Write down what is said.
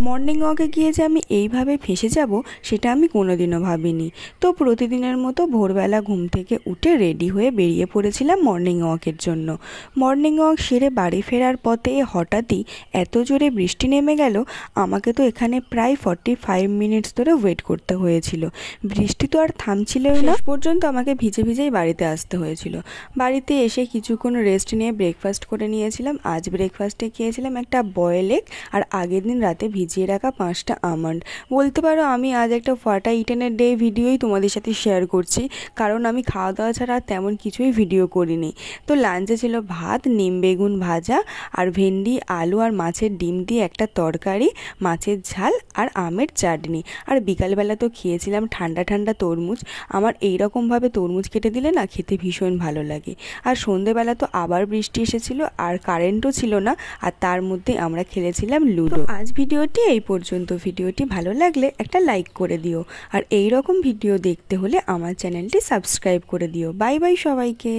Morning ওয়াকে গিয়ে যে আমি এইভাবে ফেঁসে যাব সেটা আমি কোনোদিনও ভাবিনি। তো প্রতিদিনের মতো ভোরবেলা ঘুম থেকে উঠে রেডি হয়ে বেরিয়ে পড়েছিলাম মর্নিং ওয়াকের জন্য। মর্নিং ওয়াক সেরে বাড়ি ফেরার পথে হঠাৎই এত জোরে বৃষ্টি নেমে গেল, আমাকে তো এখানে প্রায় 45 মিনিটস ধরে ওয়েট করতে হয়েছিল। বৃষ্টি তো আর থামছিল না, পর্যন্ত আমাকে ভিজে ভিজেই বাড়িতে আসতে হয়েছিল। বাড়িতে এসে কিছুক্ষণ রেস্ট নিয়ে ব্রেকফাস্ট করে নিয়েছিলাম। আজ ব্রেকফাস্টে খেয়েছিলাম একটা বয়েল এগ আর আগের দিন রাতে ভিজিয়ে রাখা 5টা আমন্ড। বলতে পারো আমি আজ একটা ফাটা ইটেনের ডে ভিডিওই তোমাদের সাথে শেয়ার করছি, কারণ আমি খাওয়া দাওয়া ছাড়া তেমন কিছুই ভিডিও করিনি। তো লাঞ্চে ছিল ভাত, নিম বেগুন ভাজা আর ভেন্ডি আলু আর মাছের ডিম দিয়ে একটা তরকারি, মাছের ঝাল আর আমের চাটনি। আর বিকালবেলা তো খেয়েছিলাম ঠান্ডা ঠান্ডা তরমুজ। আমার এইরকমভাবে তরমুজ কেটে দিলে না খেতে ভীষণ ভালো লাগে। আর সন্ধেবেলা তো আবার বৃষ্টি এসেছিল আর কারেন্টও ছিল না, আর তার মধ্যে আমরা খেলেছিলাম লুডো। আজ ভিডিওটি এই পর্যন্ত। ভিডিওটি ভালো লাগলে একটা লাইক করে দিও, আর এই রকম ভিডিও দেখতে হলে আমার চ্যানেলটি সাবস্ক্রাইব করে দিও। বাই বাই সবাইকে।